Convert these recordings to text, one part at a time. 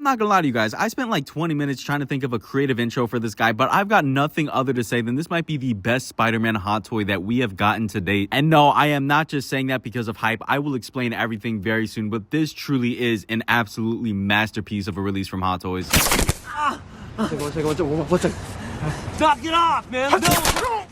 I'm not gonna lie to you guys, I spent like 20 minutes trying to think of a creative intro for this guy, but I've got nothing other to say than this might be the best Spider-Man hot toy that we have gotten to date. And no, I am not just saying that because of hype. I will explain everything very soon, but this truly is an absolutely masterpiece of a release from Hot Toys. Stop, get off, man! No!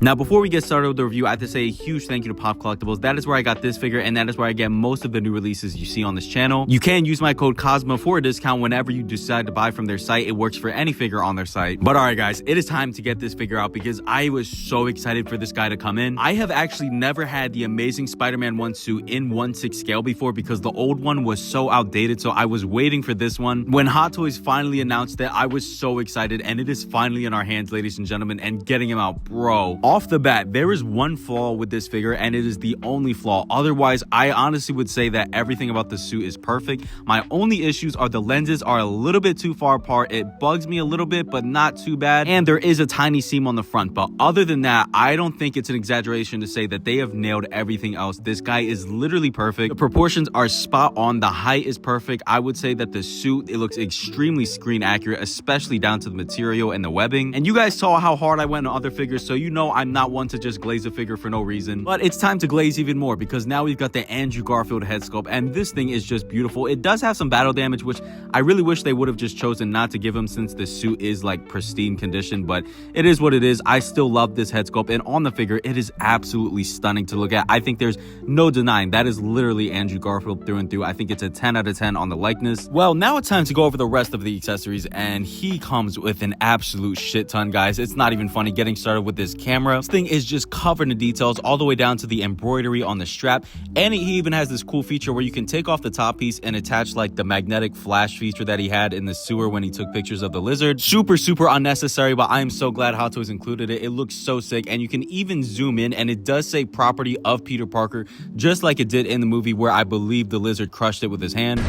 Now, before we get started with the review, I have to say a huge thank you to Pop Collectibles. That is where I got this figure, and that is where I get most of the new releases you see on this channel. You can use my code COSMA for a discount whenever you decide to buy from their site. It works for any figure on their site. But alright guys, it is time to get this figure out because I was so excited for this guy to come in. I have actually never had the Amazing Spider-Man 1 suit in 1/6 scale before because the old one was so outdated, so I was waiting for this one. When Hot Toys finally announced it, I was so excited, and it is finally in our hands, ladies and gentlemen, and getting him out, bro. Off the bat, there is one flaw with this figure, and it is the only flaw. Otherwise, I honestly would say that everything about the suit is perfect. My only issues are the lenses are a little bit too far apart. It bugs me a little bit, but not too bad. And there is a tiny seam on the front. But other than that, I don't think it's an exaggeration to say that they have nailed everything else. This guy is literally perfect. The proportions are spot on. The height is perfect. I would say that the suit, it looks extremely screen accurate, especially down to the material and the webbing. And you guys saw how hard I went on other figures, so you know I'm not one to just glaze a figure for no reason. But it's time to glaze even more because now we've got the Andrew Garfield head sculpt, and this thing is just beautiful. It does have some battle damage, which I really wish they would have just chosen not to give him since the suit is like pristine condition, but it is what it is. I still love this head sculpt, and on the figure, it is absolutely stunning to look at. I think there's no denying that is literally Andrew Garfield through and through. I think it's a 10 out of 10 on the likeness. Well, now it's time to go over the rest of the accessories, and he comes with an absolute shit ton, guys. It's not even funny getting started with this camera. This thing is just covered in details all the way down to the embroidery on the strap, and he even has this cool feature where you can take off the top piece and attach like the magnetic flash feature that he had in the sewer when he took pictures of the lizard. Super unnecessary, but I am so glad Hot Toys included it. It looks so sick, and you can even zoom in, and it does say property of Peter Parker, just like it did in the movie where I believe the lizard crushed it with his hand.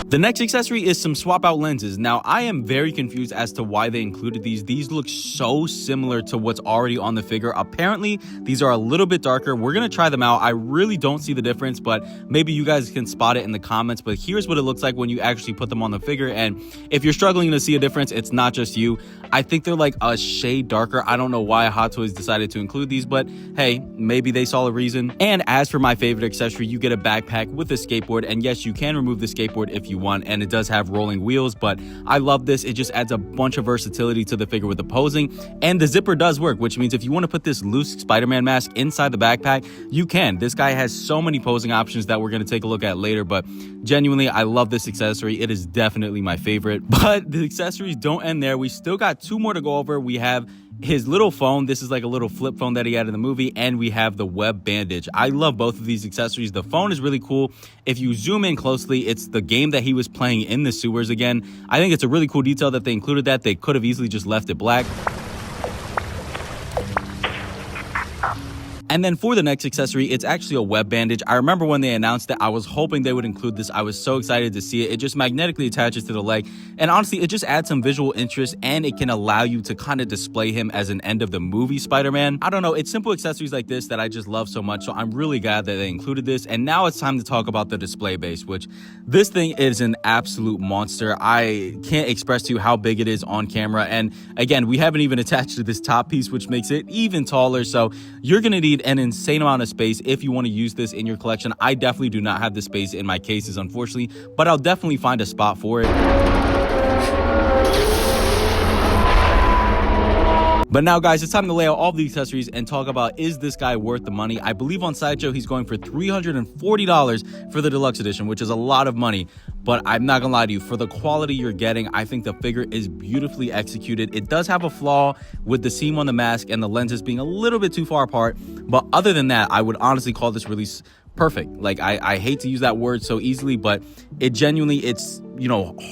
The next accessory is some swap out lenses. Now, I am very confused as to why they included these. These look so similar to what's already on the figure. Apparently, these are a little bit darker. We're going to try them out. I really don't see the difference, but maybe you guys can spot it in the comments. But here's what it looks like when you actually put them on the figure. And if you're struggling to see a difference, it's not just you. I think they're like a shade darker. I don't know why Hot Toys decided to include these, but hey, maybe they saw a reason. And as for my favorite accessory, you get a backpack with a skateboard. And yes, you can remove the skateboard if you want, and it does have rolling wheels, but I love this. It just adds a bunch of versatility to the figure with the posing, and the zipper does work, which means if you want to put this loose Spider-Man mask inside the backpack, you can. This guy has so many posing options that we're going to take a look at later, but genuinely, I love this accessory. It is definitely my favorite, but the accessories don't end there. We still got two more to go over. We have his little phone. This is like a little flip phone that he had in the movie, and we have the web bandage. I love both of these accessories. The phone is really cool. If you zoom in closely, it's the game that he was playing in the sewers again. I think it's a really cool detail that they included that. They could have easily just left it black. And then for the next accessory, it's actually a web bandage. I remember when they announced it, I was hoping they would include this. I was so excited to see it. It just magnetically attaches to the leg. And honestly, it just adds some visual interest, and it can allow you to kind of display him as an end of the movie Spider-Man. I don't know. It's simple accessories like this that I just love so much. So I'm really glad that they included this. And now it's time to talk about the display base, which this thing is an absolute monster. I can't express to you how big it is on camera. And again, we haven't even attached to this top piece, which makes it even taller. So you're going to need an insane amount of space if you want to use this in your collection. I definitely do not have the space in my cases, unfortunately, but I'll definitely find a spot for it. But now, guys, it's time to lay out all the accessories and talk about, is this guy worth the money? I believe on Sideshow he's going for $340 for the deluxe edition, which is a lot of money. But I'm not gonna lie to you, for the quality you're getting, I think the figure is beautifully executed. It does have a flaw with the seam on the mask and the lenses being a little bit too far apart. But other than that, I would honestly call this release perfect. Like, I hate to use that word so easily, but it genuinely, it's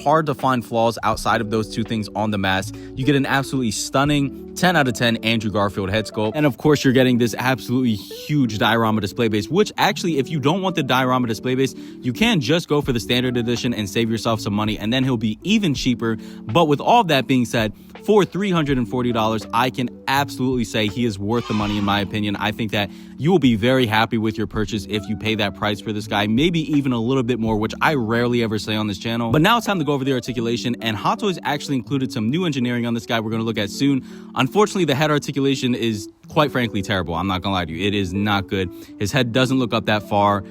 hard to find flaws outside of those two things on the mask. You get an absolutely stunning 10 out of 10 Andrew Garfield head sculpt. And of course, you're getting this absolutely huge diorama display base, which actually, if you don't want the diorama display base, you can just go for the standard edition and save yourself some money, and then he'll be even cheaper. But with all of that being said, for $340, I can absolutely say he is worth the money in my opinion. I think that you will be very happy with your purchase if you pay that price for this guy, maybe even a little bit more, which I rarely ever say on this channel. But now it's time to go over the articulation, and Hot Toys actually included some new engineering on this guy we're going to look at soon. Unfortunately, the head articulation is quite frankly terrible. I'm not gonna lie to you, it is not good. His head doesn't look up that far.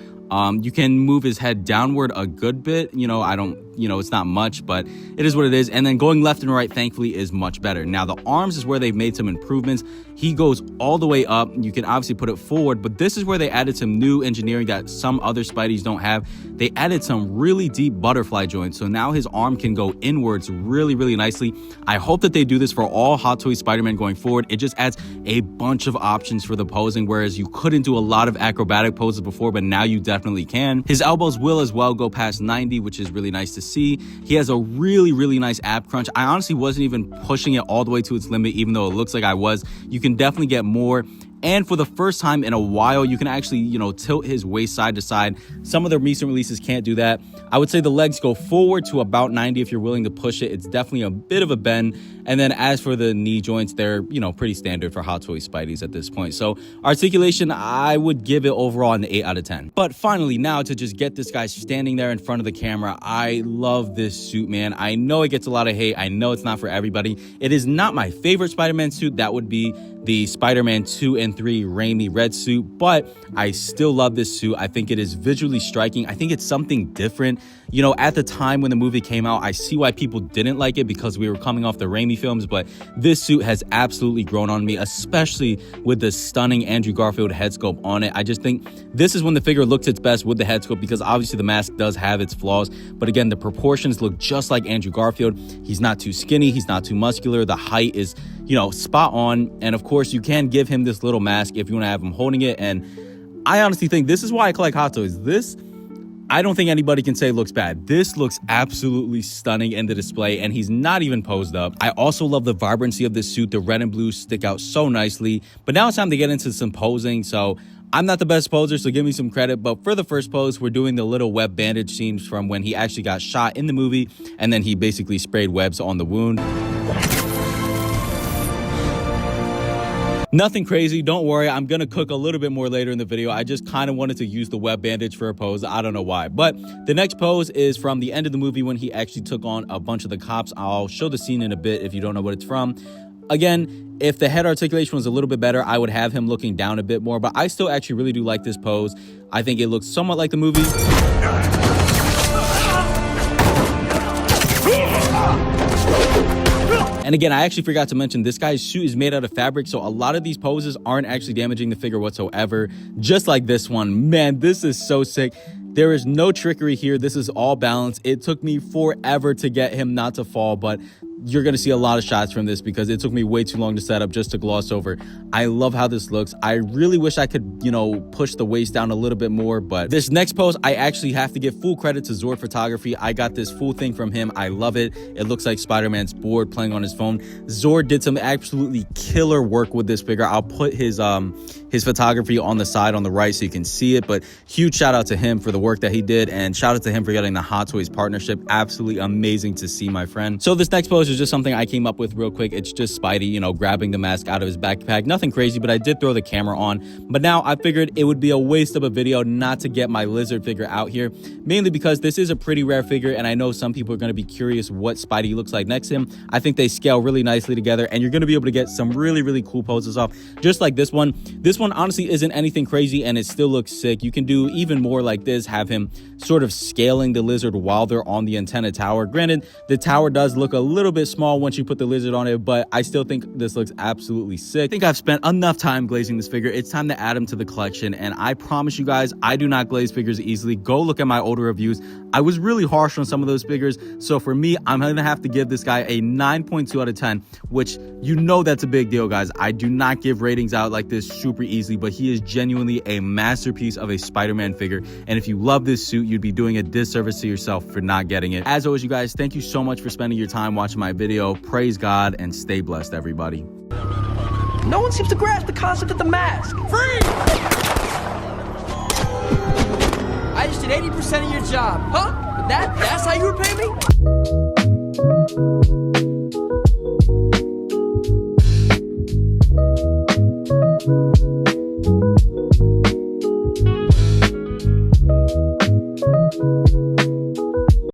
You can move his head downward a good bit. It's not much, but it is what it is. And then going left and right, thankfully, is much better. Now, the arms is where they've made some improvements. He goes all the way up. You can obviously put it forward, but this is where they added some new engineering that some other Spideys don't have. They added some really deep butterfly joints. So now his arm can go inwards really, really nicely. I hope that they do this for all Hot Toys Spider-Man going forward. It just adds a bunch of options for the posing, whereas you couldn't do a lot of acrobatic poses before, but now you definitely can. His elbows will as well go past 90, which is really nice to see. He has a really, really nice ab crunch. I honestly wasn't even pushing it all the way to its limit, even though it looks like I was. You can definitely get more. And for the first time in a while, you can actually, tilt his waist side to side. Some of the recent releases can't do that. I would say the legs go forward to about 90 if you're willing to push it. It's definitely a bit of a bend. And then as for the knee joints, they're, pretty standard for Hot Toys Spideys at this point. So articulation, I would give it overall an 8 out of 10. But finally, now to just get this guy standing there in front of the camera, I love this suit, man. I know it gets a lot of hate. I know it's not for everybody. It is not my favorite Spider-Man suit. That would be the Spider-Man 2 and 3 Raimi red suit, but I still love this suit. I think it is visually striking. I think it's something different. At the time when the movie came out, I see why people didn't like it because we were coming off the Raimi films, but this suit has absolutely grown on me, especially with the stunning Andrew Garfield head sculpt on it. I just think this is when the figure looks its best with the head sculpt, because obviously the mask does have its flaws, but again, the proportions look just like Andrew Garfield. He's not too skinny, he's not too muscular, the height is spot on, and of course you can give him this little mask if you want to have him holding it. And I honestly think this is why I collect Hot Toys. This, I don't think anybody can say looks bad. This looks absolutely stunning in the display, and he's not even posed up. I also love the vibrancy of this suit. The red and blue stick out so nicely. But now it's time to get into some posing. So I'm not the best poser, so give me some credit. But for the first pose, we're doing the little web bandage scenes from when he actually got shot in the movie, and then he basically sprayed webs on the wound. Nothing crazy, don't worry. I'm gonna cook a little bit more later in the video. I just kind of wanted to use the web bandage for a pose. I don't know why. But the next pose is from the end of the movie when he actually took on a bunch of the cops. I'll show the scene in a bit if you don't know what it's from. Again, if the head articulation was a little bit better, I would have him looking down a bit more, but I still actually really do like this pose. I think it looks somewhat like the movie. And again, I actually forgot to mention this guy's suit is made out of fabric, so a lot of these poses aren't actually damaging the figure whatsoever, just like this one. Man, this is so sick. There is no trickery here. This is all balance. It took me forever to get him not to fall, but you're going to see a lot of shots from this because it took me way too long to set up just to gloss over. I love how this looks. I really wish I could, push the waist down a little bit more, but this next pose, I actually have to give full credit to Zord Photography. I got this full thing from him. I love it. It looks like Spider-Man's bored playing on his phone. Zord did some absolutely killer work with this figure. I'll put his photography on the side on the right so you can see it, but huge shout out to him for the work that he did, and shout out to him for getting the Hot Toys partnership. Absolutely amazing to see, my friend. So this next pose is just something I came up with real quick. It's just Spidey, grabbing the mask out of his backpack. Nothing crazy, but I did throw the camera on. But now I figured it would be a waste of a video not to get my lizard figure out here, mainly because this is a pretty rare figure, and I know some people are going to be curious what Spidey looks like next to him. I think they scale really nicely together, and you're going to be able to get some really, really cool poses off, just like this one. This one honestly isn't anything crazy, and it still looks sick. You can do even more like this, have him sort of scaling the lizard while they're on the antenna tower. Granted, the tower does look a little bit small once you put the lizard on it, but I still think this looks absolutely sick. I think I've spent enough time glazing this figure. It's time to add him to the collection, and I promise you guys, I do not glaze figures easily. Go look at my older reviews. I was really harsh on some of those figures, so for me, I'm gonna have to give this guy a 9.2 out of 10, which that's a big deal, guys. I do not give ratings out like this super easily, but he is genuinely a masterpiece of a Spider-Man figure. And if you love this suit, you'd be doing a disservice to yourself for not getting it. As always, you guys, thank you so much for spending your time watching my video. Praise God and stay blessed, everybody. No one seems to grasp the concept of the mask. Freeze! I just did 80% of your job, huh? That's how you repay me?